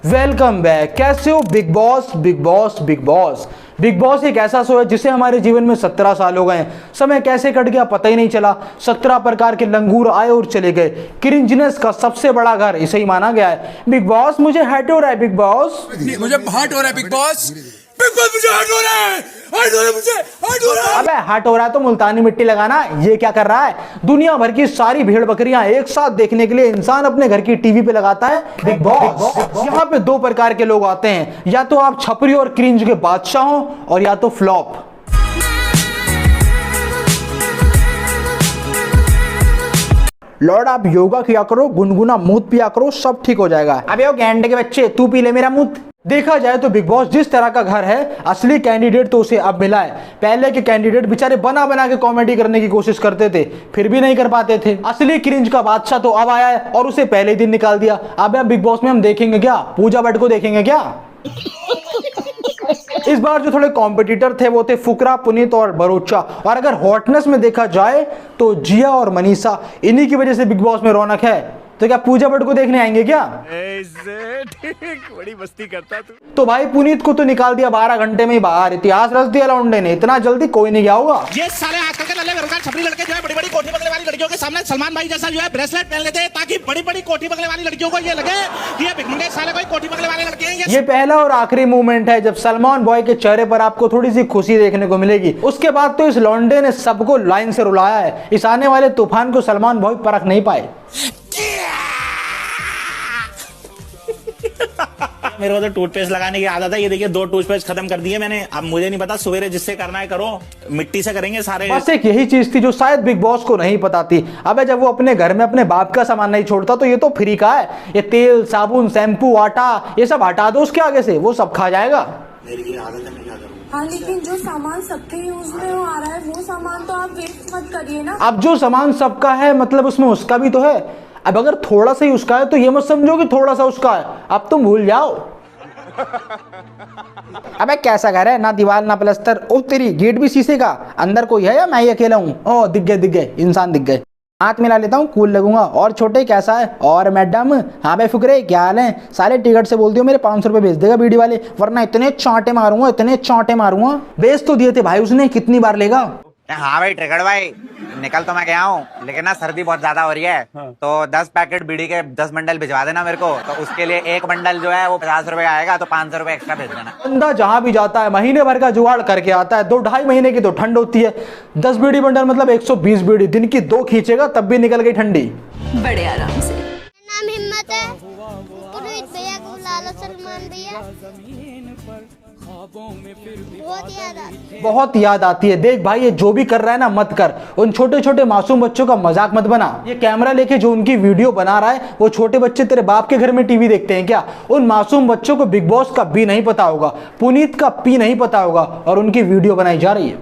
Welcome back. कैसे हो? Big boss big boss big boss. Big boss एक ऐसा शो है जिसे हमारे जीवन में 17 साल हो गए हैं। समय कैसे कट गया पता ही नहीं चला। 17 प्रकार के लंगूर आए और चले गए। क्रिंजनेस का सबसे बड़ा घर इसे ही माना गया है। बिग बॉस मुझे हर्ट हो रहा है। बिग बॉस मुझे हर्ट हो रहा है। बिग बॉस मुझे हर्ट हो रहा है। हर्ट हो रहा है, मुझे हर्ट हो रहा है। अबे हर्ट हो रहा है तो मुल्तानी मिट्टी लगाना। ये क्या कर रहा है? दुनिया भर की सारी भेड़ बकरियां एक साथ देखने के लिए इंसान अपने घर की टीवी पे लगाता है बिग बॉस। यहाँ पे दो प्रकार के लोग आते हैं, या तो आप छपरी और क्रिंज के बादशाह हो और या तो फ्लॉप। लॉर्ड आप योगा किया करो, गुनगुना मूत पिया करो, सब ठीक हो जाएगा। अबे ओ गैंडे के बच्चे, तू पी ले मेरा मूत। देखा जाए तो बिग बॉस जिस तरह का घर है, असली कैंडिडेट तो उसे अब मिला है। पहले के कैंडिडेट बेचारे बना बना के कॉमेडी करने की कोशिश करते थे, फिर भी नहीं कर पाते थे। असली क्रिंज का बादशाह तो अब आया है और उसे पहले ही दिन निकाल दिया। अब बिग बॉस में हम देखेंगे क्या? पूजा भट्ट को देखेंगे क्या? इस बार जो थोड़े कॉम्पिटिटर थे वो थे फुकरा, पुनीत और बरोचा। और अगर हॉटनेस में देखा जाए तो जिया और मनीषा, इन्हीं की वजह से बिग बॉस में रौनक है। तो क्या पूजा भट्ट को देखने आएंगे क्या? बड़ी मस्ती करता तू। तो भाई पुनीत को तो निकाल दिया 12 घंटे में ही बाहर। इतिहास रच दिया लौंडे ने। इतना जल्दी कोई नहीं गया होगा। ये साले आजकल के नल्ले बेरोजगार छपरी लड़के जो है बड़ी बड़ी कोठी बंगले वाली लड़कियों के सामने सलमान भाई जैसा जो है ब्रेसलेट पहन लेते हैं, ताकि बड़ी बड़ी कोठी बंगले वाली लड़कियों को ये लगे कि ये भिखमंगे साले कोई कोठी बंगले वाले लड़के हैं। ये पहला और आखिरी मूवमेंट है जब सलमान बॉय के चेहरे पर आपको थोड़ी सी खुशी देखने को मिलेगी। उसके बाद तो इस लौंडे ने सबको लाइन से रुलाया है। इस आने वाले तूफान को सलमान बॉय परख नहीं पाए। मेरे को तो टूथपेस्ट लगाने की आदत है। ये देखिए 2 टूथपेस्ट खत्म कर दिए मैंने। अब मुझे नहीं पता, सवेरे जिससे करना है करो, मिट्टी से करेंगे सारे। बस एक यही चीज थी जो शायद बिग बॉस को नहीं पता थी। अबे जब वो अपने घर में अपने बाप का सामान नहीं छोड़ता तो ये तो फ्री का है। ये तेल, साबुन, शैम्पू, आटा, ये सब हटा दो उसके आगे से, वो सब खा जाएगा। हाँ, लेकिन जो सामान सबके यूज में आ रहा है वो सामान तो आप वेस्ट मत करिए ना। अब जो सामान सबका है मतलब उसमें उसका भी तो है। अब अगर थोड़ा सा ही उसका है तो ये मत समझो कि थोड़ा सा उसका है। अब तुम भूल जाओ। अबे कैसा घर है? ना दीवार ना प्लास्टर। ओ तेरी, गेट भी शीशे का। अंदर कोई है या मैं ही अकेला हूँ? ओ दिख गए इंसान दिख गए। हाथ मिला लेता हूँ, कूल लगूंगा। और छोटे कैसा है? और मैडम? हाँ भाई फुकरे क्या हाल है? साले टिकट से बोल दियो मेरे 500 रुपए भेज देगा बीडी वाले, वरना इतने चांटे मारूंगा। भेज तो दिए थे भाई उसने, कितनी बार लेगा? हाँ भाई ट्रिगर्ड भाई, निकल तो मैं गया हूँ, लेकिन ना सर्दी बहुत ज्यादा हो रही है। तो 10 पैकेट बीड़ी के 10 बंडल भिजवा देना मेरे को। तो उसके लिए एक बंडल जो है वो 50 रुपए आएगा, तो 500 रुपए एक्स्ट्रा भेज देना। बंदा जहां भी जाता है महीने भर का जुगाड़ करके आता है। 2-2.5 महीने की तो ठंड होती है। 10 बीड़ी बंडल मतलब 120 बीड़ी, दिन की 2 खींचेगा तब भी निकल गई ठंडी। बड़े आराम से। नाम हिम्मत है। पुरोहित भैया को बुला लो, सलमान भैया। बहुत याद आती है। देख भाई, ये जो भी कर रहा है ना मत कर। उन छोटे छोटे मासूम बच्चों का मजाक मत बना। ये कैमरा लेके जो उनकी वीडियो बना रहा है, वो छोटे बच्चे तेरे बाप के घर में टीवी देखते हैं क्या? उन मासूम बच्चों को बिग बॉस का बी नहीं पता होगा, पुनीत का पी नहीं पता होगा, और उनकी वीडियो बनाई जा रही है।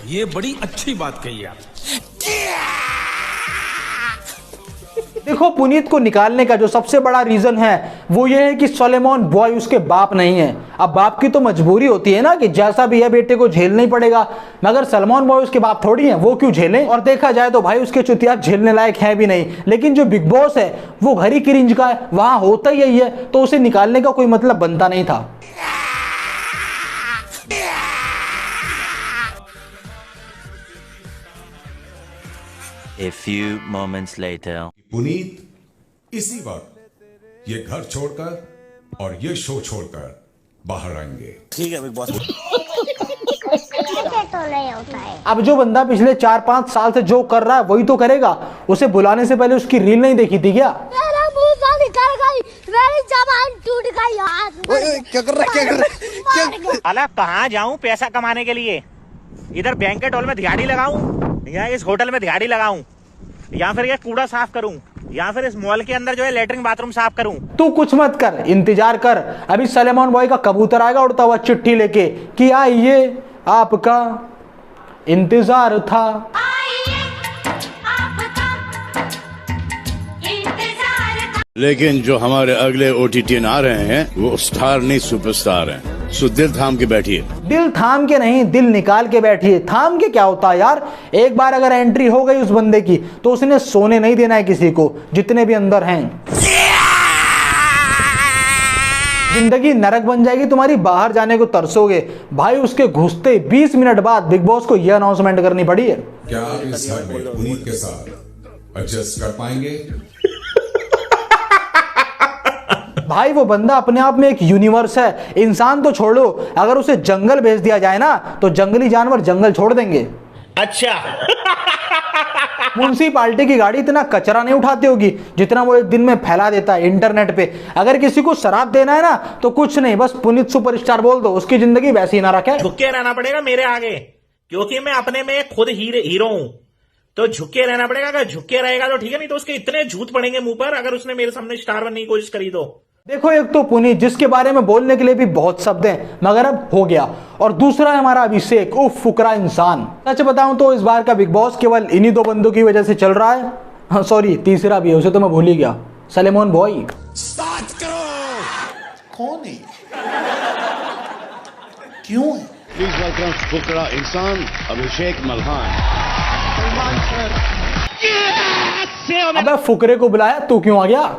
ये बड़ी अच्छी बात कही आप। देखो, पुनीत को निकालने का जो सबसे बड़ा रीजन है वो ये है कि सलेमॉन बॉय उसके बाप नहीं है। अब बाप की तो मजबूरी होती है ना कि जैसा भी है बेटे को झेलना ही पड़ेगा, मगर सलमान बॉय उसके बाप थोड़ी है, वो क्यों झेलें? और देखा जाए तो भाई उसके चुतिया झेलने लायक है भी नहीं। लेकिन जो बिग बॉस है वो घर ही क्रिंज का है, वहां होता ही यही है, तो उसे निकालने का कोई मतलब बनता नहीं था। A few moments later. Puneet इसी वक्त ये घर छोड़कर और ये शो छोड़कर बाहर आएंगे। ठीक है बिग बॉस। तो नहीं होता है। अब जो बंदा पिछले 4-5 साल से जो कर रहा है वही तो करेगा। उसे बुलाने से पहले उसकी रील नहीं देखी थी क्या? मेरा मुंह से निकल गई, मेरी जबान टूट गई। हाथ क्या कर रहा है? अला कहाँ जाऊँ पैसा कमाने के लिए? इधर बैंकेट हॉल में दिहाड़ी लगाऊं, या इस होटल में दिहाड़ी लगाऊं, या फिर ये कूड़ा साफ करूं, या फिर इस मॉल के अंदर जो है लेटरिन बाथरूम साफ करूं? तू कुछ मत कर, इंतजार कर। अभी सलेमॉन बॉय का कबूतर आएगा उड़ता हुआ चिट्ठी लेके कि आइए आपका इंतजार था। लेकिन जो हमारे अगले OTT आ रहे हैं वो स्टार नहीं सुपरस्टार हैं। सो दिल थाम के बैठिए। दिल थाम के नहीं, दिल निकाल के बैठिए। थाम के क्या होता है यार? एक बार अगर एंट्री हो गई उस बंदे की तो उसने सोने नहीं देना है किसी को, जितने भी अंदर हैं। जिंदगी नरक बन जाएगी तुम्हारी, बाहर जाने को तरसोगे। भाई उसके घुसते 20 मिनट बाद बिग बॉस को यह अनाउंसमेंट करनी पड़ी है। क्या आप इस घर में पुनीत के साथ एडजस्ट कर पाएंगे? भाई वो बंदा अपने आप में एक यूनिवर्स है। इंसान तो छोड़ो, अगर उसे जंगल भेज दिया जाए ना तो जंगली जानवर जंगल छोड़ देंगे। अच्छा। म्युनिसिपालिटी की गाड़ी इतना कचरा नहीं उठाती होगी जितना वो एक दिन में फैला देता है इंटरनेट पे। अगर किसी को शराब देना है ना तो कुछ नहीं, बस पुनीत सुपरस्टार बोल दो, उसकी जिंदगी वैसी ही ना रखे। झुक के रहना पड़ेगा मेरे आगे, क्योंकि मैं अपने में खुद हीरो हूं, तो झुक के रहना पड़ेगा। अगर झुक के रहेगा तो ठीक है, नहीं तो उसके इतने झूठ पड़ेंगे मुंह पर अगर उसने मेरे सामने स्टार बनने की कोशिश करी तो। देखो, एक तो पुनीत जिसके बारे में बोलने के लिए भी बहुत शब्द हैं मगर अब हो गया, और दूसरा है हमारा अभिषेक, उफ फुकरा इंसान। सच बताऊं तो इस बार का बिग बॉस केवल इन्हीं दो बंदों की वजह से चल रहा है। हाँ सॉरी, तीसरा भी है, उसे तो मैं भूल ही गया, सलेमोन बॉय। स्टार्ट करो। कौन है? क्यों है? प्लीज वेलकम फुकरा इंसान अभिषेक मल्हान। अबे फुकरे को बुलाया, तू क्यों आ गया?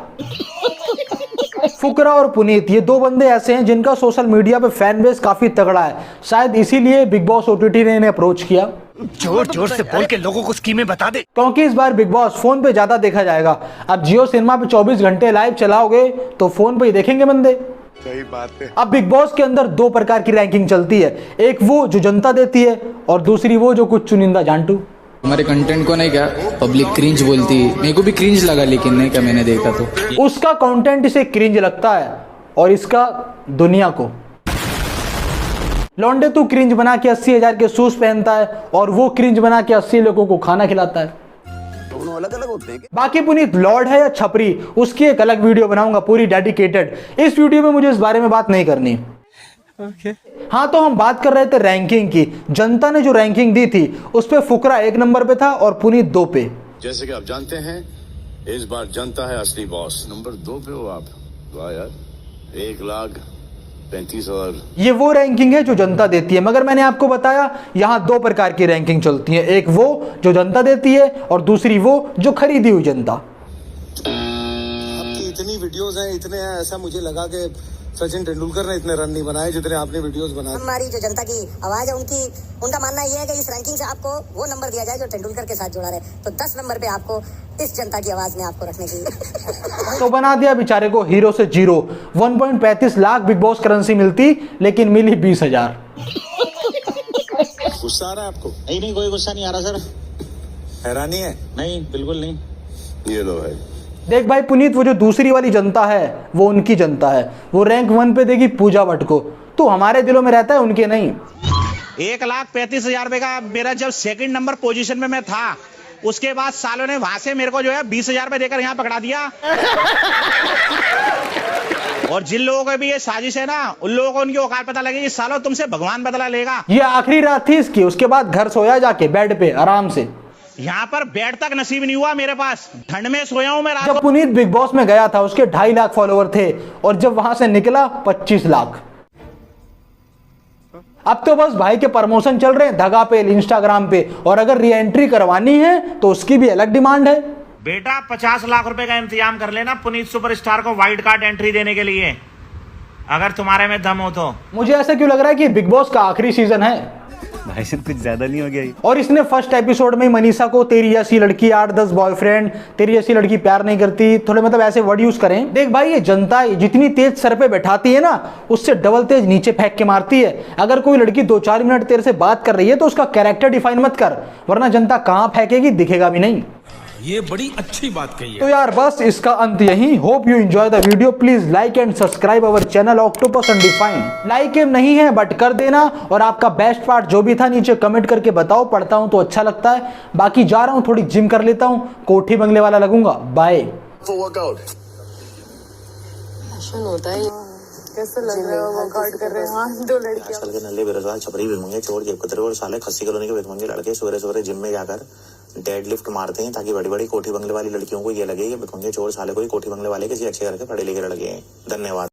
फुकरा और पुनीत ये दो बंदे ऐसे हैं जिनका सोशल मीडिया पे फैन बेस काफी तगड़ा है। शायद इसीलिए बिग बॉस ओटीटी ने इन्हें अप्रोच किया। जोर जोर से बोल के लोगों को स्कीमें बता दे। क्योंकि इस बार बिग बॉस फोन पे ज्यादा देखा जाएगा। अब जियो सिनेमा पे 24 घंटे लाइव चलाओगे तो फोन पे ही देखेंगे बंदे। सही बात है। अब बिग बॉस के अंदर दो प्रकार की रैंकिंग चलती है, एक वो जो जनता देती है और दूसरी वो जो कुछ चुनिंदा जानटू। हमारे कंटेंट को नहीं क्या पब्लिक क्रिंज बोलती है, मेरे को भी क्रिंज लगा, लेकिन नहीं क्या मैंने देखा तो उसका कंटेंट इसे क्रिंज लगता है और इसका दुनिया को। लौंडे तू क्रिंज बना के 80,000 के शूज पहनता है और वो क्रिंज बना के 80 लोगों को खाना खिलाता है। दोनों अलग अलग होते हैं। बाकी पुनीत लॉर्ड है या छपरी, उसकी एक अलग वीडियो बनाऊंगा पूरी डेडिकेटेड। इस वीडियो में मुझे इस बारे में बात नहीं करनी। हाँ तो हम बात कर रहे थे रैंकिंग की। जनता ने जो रैंकिंग दी थी उस पे फुकरा 1 नंबर पे था और पुनीत 2 पे। जैसे कि आप जानते हैं इस बार जनता है असली बॉस। नंबर 2 पे हो आप। वाह यार, 1,35,000। ये वो रैंकिंग है जो जनता देती है, मगर मैंने आपको बताया यहाँ 2 प्रकार की रैंकिंग चलती है, एक वो जो जनता देती है और दूसरी वो जो खरीदी हुई जनता। आपकी इतनी वीडियोस हैं, इतने हैं, ऐसा मुझे लगा कि सचिन तेंदुलकर ने इतने रन नहीं बनाए जितने आपने वीडियोस बनाए। हमारी जो जनता की आवाज है उनका मानना ये है कि इस रैंकिंग से आपको वो नंबर दिया जाए जो तेंदुलकर के साथ जुड़ा रहे, तो 10 नंबर पे आपको इस जनता की आवाज ने आपको रखने की तो बना दिया बेचारे को हीरो से zero. 1.35 lakh big boss currency मिलती लेकिन मिली 20,000। गुस्सा आ रहा है आपको? नहीं कोई गुस्सा नहीं आ रहा सर। हैरानी है? नहीं बिल्कुल नहीं। ये लो है। देख भाई पुनीत, वो जो दूसरी वाली जनता है वो उनकी जनता है, वो रैंक 1 पे देगी पूजा भट्ट को, तो हमारे दिलों में रहता है, उनके नहीं। 1,35,000 रुपए का मेरा जब सेकंड नंबर पोजीशन में मैं था, उसके बाद सालों ने वहां से मेरे को जो है 20,000 रुपए देकर यहाँ पकड़ा दिया। और जिन लोगों को भी ये साजिश है ना, उन लोगों को उनकी औकात पता लगेगी। सालों तुमसे भगवान बदला लेगा। ये आखिरी रात थी इसकी, उसके बाद घर सोया जाके बेड पे आराम से। यहाँ पर बेड तक नसीब नहीं हुआ मेरे पास, ठंड में सोया हूं मैं रात। जब पुनीत बिग बॉस में गया था उसके 2.5 लाख फॉलोवर थे और जब वहां से निकला 25 लाख। अब तो बस भाई के प्रमोशन चल रहे हैं धगा पे, इंस्टाग्राम पे, और अगर री एंट्री करवानी है तो उसकी भी अलग डिमांड है। बेटा 50 लाख रुपए का इंतजाम कर लेना पुनीत सुपरस्टार को वाइल्ड कार्ड एंट्री देने के लिए, अगर तुम्हारे में दम हो तो। मुझे ऐसा क्यों लग रहा है कि बिग बॉस का आखिरी सीजन है? भाई साहब कुछ ज्यादा नहीं हो गया? और इसने फर्स्ट एपिसोड में मनीषा को तेरी ऐसी लड़की 8-10 बॉयफ्रेंड, तेरी ऐसी लड़की प्यार नहीं करती, थोड़े मतलब ऐसे वर्ड यूज करें। देख भाई, ये जनता जितनी तेज सर पे बैठाती है ना उससे डबल तेज नीचे फेंक के मारती है। अगर कोई लड़की 2-4 मिनट तेरे से बात कर रही है तो उसका कैरेक्टर डिफाइन मत कर, वरना जनता कहां फेंकेगी दिखेगा भी नहीं। ये बड़ी अच्छी बात कही है। तो यार बस इसका अंत यही। Hope you enjoy the video. Please like and subscribe our channel octopus undefined. Like नहीं है बट कर देना, और आपका बेस्ट पार्ट जो भी था नीचे कमेंट करके बताओ, पढ़ता हूं तो अच्छा लगता है। बाकी जा रहा हूं, थोड़ी जिम कर लेता हूं, कोठी बंगले वाला लगूंगा। बाय। होता है कैसे लग रहा है वर्कआउट कर रहे हैं? हाँ, 2 लड़कियां आजकल के नल्ले बेरोजगार छपरी भिखमंगे चोर जेब कतरे और साले खस्सी कॉलोनी के भिखमंगे लड़के सवेरे जिम में जाकर डेड लिफ्ट मारते हैं ताकि बड़ी बड़ी कोठी बंगले वाली लड़कियों को ये लगे कि भिखमंगे चोर साले कोई कोठी बंगले वाले किसी अच्छे घर के पढ़े लिखे लड़के हैं। धन्यवाद।